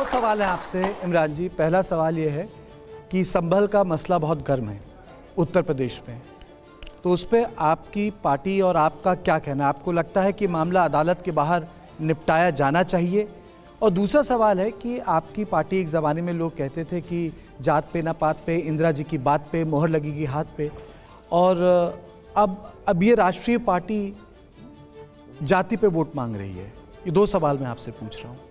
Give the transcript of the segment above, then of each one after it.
दो सवाल हैं आपसे इमरान जी। पहला सवाल ये है कि संभल का मसला बहुत गर्म है उत्तर प्रदेश में, तो उस पर आपकी पार्टी और आपका क्या कहना है? आपको लगता है कि मामला अदालत के बाहर निपटाया जाना चाहिए? और दूसरा सवाल है कि आपकी पार्टी एक ज़माने में लोग कहते थे कि जात पे ना पात पे, इंदिरा जी की बात पे मोहर लगेगी हाथ पे, और अब ये राष्ट्रीय पार्टी जाति पे वोट मांग रही है। ये दो सवाल मैं आपसे पूछ रहा हूँ।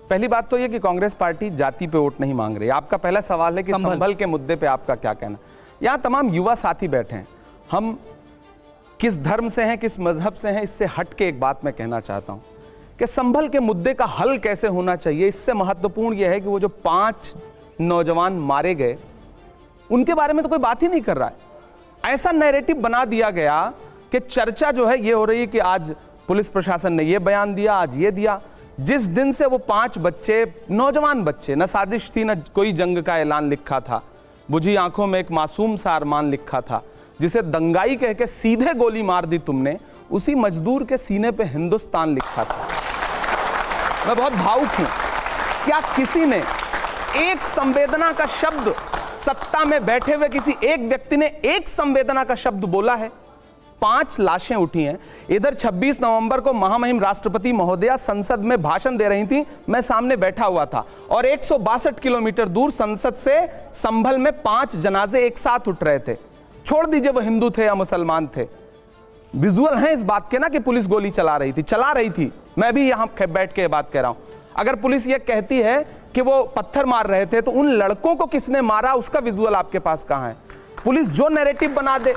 पहली बात तो ये कि कांग्रेस पार्टी जाति पे वोट नहीं मांग रही। आपका पहला सवाल है कि संभल के मुद्दे पे आपका क्या कहना। यहाँ तमाम युवा साथी बैठे हैं, हम किस धर्म से हैं, किस मजहब से हैं, इससे हट के एक बात मैं कहना चाहता हूँ कि संभल के मुद्दे का हल कैसे होना चाहिए। इससे महत्वपूर्ण यह है कि वो जो 5 नौजवान मारे गए उनके बारे में तो कोई बात ही नहीं कर रहा है। ऐसा नैरेटिव बना दिया गया कि चर्चा जो है ये हो रही है कि आज पुलिस प्रशासन ने ये बयान दिया, आज ये दिया। जिस दिन से वो 5 बच्चे, नौजवान बच्चे, न साजिश थी न कोई जंग का ऐलान लिखा था, बुझी आंखों में एक मासूम सा अरमान लिखा था, जिसे दंगाई कह के सीधे गोली मार दी तुमने, उसी मजदूर के सीने पे हिंदुस्तान लिखा था। मैं बहुत भावुक हूं। क्या किसी ने एक संवेदना का शब्द, सत्ता में बैठे हुए किसी एक व्यक्ति ने एक संवेदना का शब्द बोला है? 5 लाशें उठी हैं। इधर 26 नवंबर को महामहिम राष्ट्रपति महोदया संसद में भाषण दे रही थी, मैं सामने बैठा हुआ था, और 162 किलोमीटर दूर संसद से संभल में 5 जनाजे एक साथ उठ रहे थे। छोड़ दीजिए वो हिंदू थे या मुसलमान थे, विजुअल हैं इस बात के ना कि पुलिस गोली चला रही थी। मैं भी यहां बैठ के बात कह रहा हूं। अगर पुलिस ये कहती है कि वो पत्थर मार रहे थे, तो उन लड़कों को किसने मारा उसका विजुअल आपके पास कहां है? पुलिस जो नैरेटिव बना दे,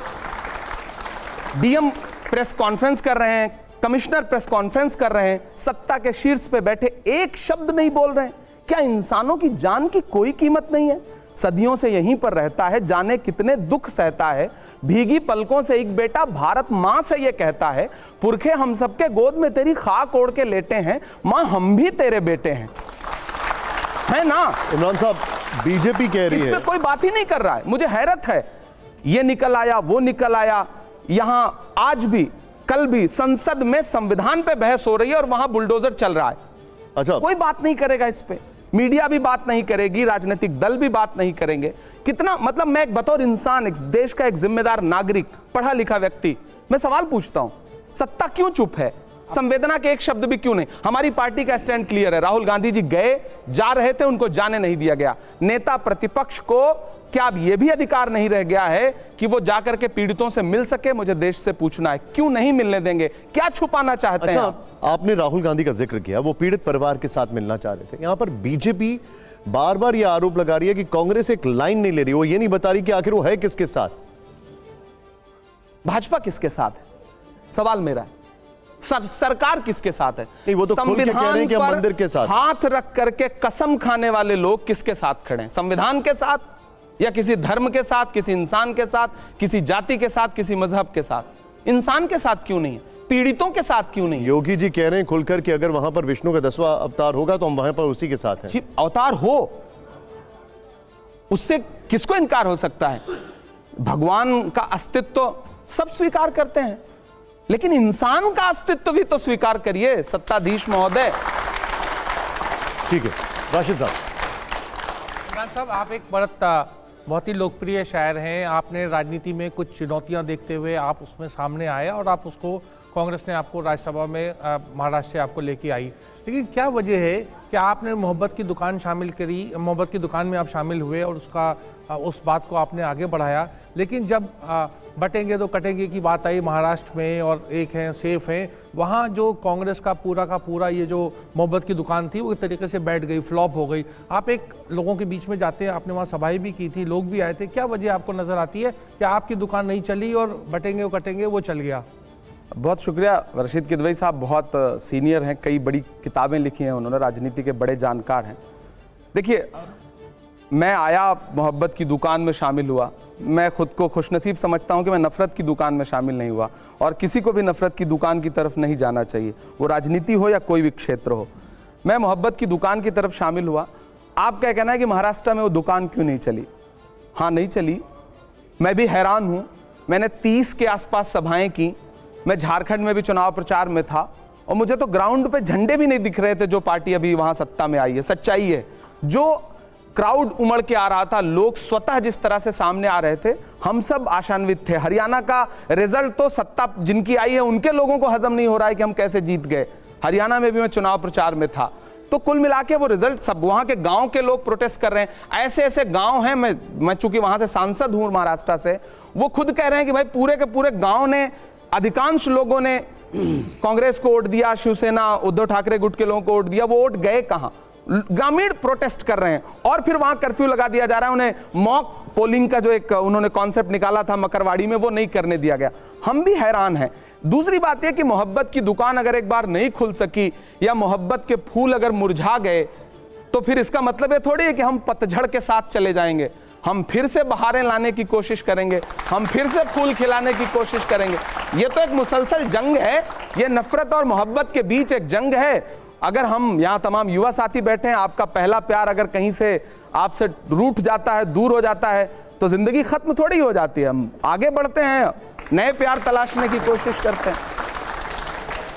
डीएम प्रेस कॉन्फ्रेंस कर रहे हैं, कमिश्नर प्रेस कॉन्फ्रेंस कर रहे हैं, सत्ता के शीर्ष पे बैठे एक शब्द नहीं बोल रहे हैं। क्या इंसानों की जान की कोई कीमत नहीं है? सदियों से यहीं पर रहता है, जाने कितने दुख सहता है। भीगी पलकों से एक बेटा भारत मां से ये कहता है, पुरखे हम सबके गोद में तेरी खाक ओढ़ के लेटे हैं, मां हम भी तेरे बेटे हैं, है ना? इमरान साहब, बीजेपी कह रही है, इस पे कोई बात ही नहीं कर रहा है। मुझे हैरत है, ये निकल आया, वो निकल आया। यहां आज भी, कल भी संसद में संविधान पे बहस हो रही है और वहां बुलडोजर चल रहा है। अच्छा, कोई बात नहीं करेगा इस पे, मीडिया भी बात नहीं करेगी, राजनीतिक दल भी बात नहीं करेंगे। कितना मतलब, मैं एक बतौर इंसान, एक देश का एक जिम्मेदार नागरिक, पढ़ा लिखा व्यक्ति, मैं सवाल पूछता हूं, सत्ता क्यों चुप है? संवेदना के एक शब्द भी क्यों नहीं? हमारी पार्टी का स्टैंड क्लियर है। राहुल गांधी जी गए, जा रहे थे, उनको जाने नहीं दिया गया। नेता प्रतिपक्ष को क्या अब यह भी अधिकार नहीं रह गया है कि वो जाकर के पीड़ितों से मिल सके? मुझे देश से पूछना है, क्यों नहीं मिलने देंगे? क्या छुपाना चाहते हैं? आपने राहुल गांधी का जिक्र किया, वो पीड़ित परिवार के साथ मिलना चाह रहे थे। यहां पर बीजेपी बार बार यह आरोप लगा रही है कि कांग्रेस एक लाइन नहीं ले रही, वो ये नहीं बता रही कि आखिर वो है किसके साथ। भाजपा किसके साथ है, सवाल मेरा है। सरकार किसके साथ है? नहीं, वो तो खुल के कह रहे हैं कि हम मंदिर के साथ। हाथ रख करके कसम खाने वाले लोग किसके साथ खड़े हैं? संविधान के साथ, या किसी धर्म के साथ, किसी इंसान के साथ, किसी जाति के साथ, किसी मजहब के साथ? इंसान के साथ क्यों नहीं है? पीड़ितों के साथ क्यों नहीं? योगी जी कह रहे हैं खुलकर कि अगर वहां पर विष्णु का 10वां अवतार होगा तो हम वहां पर उसी के साथ हैं। अवतार हो, उससे किसको इनकार हो सकता है? भगवान का अस्तित्व सब स्वीकार करते हैं, लेकिन इंसान का अस्तित्व भी तो स्वीकार करिए सत्ताधीश महोदय। ठीक है, राशिद साहब। इमरान साहब, आप एक बहुत ही लोकप्रिय शायर हैं। आपने राजनीति में कुछ चुनौतियां देखते हुए आप उसमें सामने आए और आप उसको, कांग्रेस ने आपको राज्यसभा में महाराष्ट्र से आपको लेके आई। लेकिन क्या वजह है कि आपने मोहब्बत की दुकान शामिल करी, मोहब्बत की दुकान में आप शामिल हुए और उस बात को आपने आगे बढ़ाया, लेकिन जब बटेंगे तो कटेंगे की बात आई महाराष्ट्र में और एक है सेफ है, वहाँ जो कांग्रेस का पूरा ये जो मोहब्बत की दुकान थी वो एक तरीके से बैठ गई, फ्लॉप हो गई। आप एक लोगों के बीच में जाते हैं, आपने वहाँ सभाएं भी की थी, लोग भी आए थे, क्या वजह आपको नज़र आती है कि आपकी दुकान नहीं चली और बटेंगे वो कटेंगे वो चल गया? बहुत शुक्रिया रशीद किदवई साहब, बहुत सीनियर हैं, कई बड़ी किताबें लिखी हैं उन्होंने, राजनीति के बड़े जानकार हैं। देखिए, मैं आया, मोहब्बत की दुकान में शामिल हुआ। मैं खुद को खुशनसीब समझता हूं कि मैं नफ़रत की दुकान में शामिल नहीं हुआ, और किसी को भी नफ़रत की दुकान की तरफ नहीं जाना चाहिए, वो राजनीति हो या कोई भी क्षेत्र हो। मैं मोहब्बत की दुकान की तरफ शामिल हुआ। आप क्या कहना है कि महाराष्ट्र में वो दुकान क्यों नहीं चली? हाँ, नहीं चली। मैं भी हैरान हूँ। मैंने 30 के आसपास सभाएं की। मैं झारखंड में भी चुनाव प्रचार में था, और मुझे तो ग्राउंड पे झंडे भी नहीं दिख रहे थे जो पार्टी अभी वहां सत्ता में आई है। सच्चाई है, जो क्राउड उमड़ के आ रहा था, लोग स्वतः जिस तरह से सामने आ रहे थे, हम सब आशान्वित थे। हरियाणा का रिजल्ट तो सत्ता जिनकी आई है उनके लोगों को हजम नहीं हो रहा है कि हम कैसे जीत गए। हरियाणा में भी मैं चुनाव प्रचार में था, तो कुल मिला के वो रिजल्ट सब वहां के गांव के लोग प्रोटेस्ट कर रहे हैं। ऐसे ऐसे गांव हैं, मैं चूंकि वहां से सांसद हूं महाराष्ट्र से, वो खुद कह रहे हैं कि भाई पूरे के पूरे गांव ने, अधिकांश लोगों ने कांग्रेस को वोट दिया, शिवसेना उद्धव ठाकरे गुट के लोगों को वोट दिया, वो वोट गए कहां? ग्रामीण प्रोटेस्ट कर रहे हैं और फिर वहां कर्फ्यू लगा दिया जा रहा है। उन्हें मॉक पोलिंग का जो एक उन्होंने कॉन्सेप्ट निकाला था मकरवाड़ी में, वो नहीं करने दिया गया। हम भी हैरान हैं। दूसरी बात यह कि मोहब्बत की दुकान अगर एक बार नहीं खुल सकी या मोहब्बत के फूल अगर मुरझा गए, तो फिर इसका मतलब ये थोड़ी है कि हम पतझड़ के साथ चले जाएंगे। हम फिर से बहारें लाने की कोशिश करेंगे, हम फिर से फूल खिलाने की कोशिश करेंगे। ये तो एक मुसलसल जंग है, ये नफरत और मोहब्बत के बीच एक जंग है। अगर हम यहाँ तमाम युवा साथी बैठे हैं, आपका पहला प्यार अगर कहीं से आपसे रूठ जाता है, दूर हो जाता है, तो जिंदगी खत्म थोड़ी हो जाती है। हम आगे बढ़ते हैं, नए प्यार तलाशने की कोशिश करते हैं।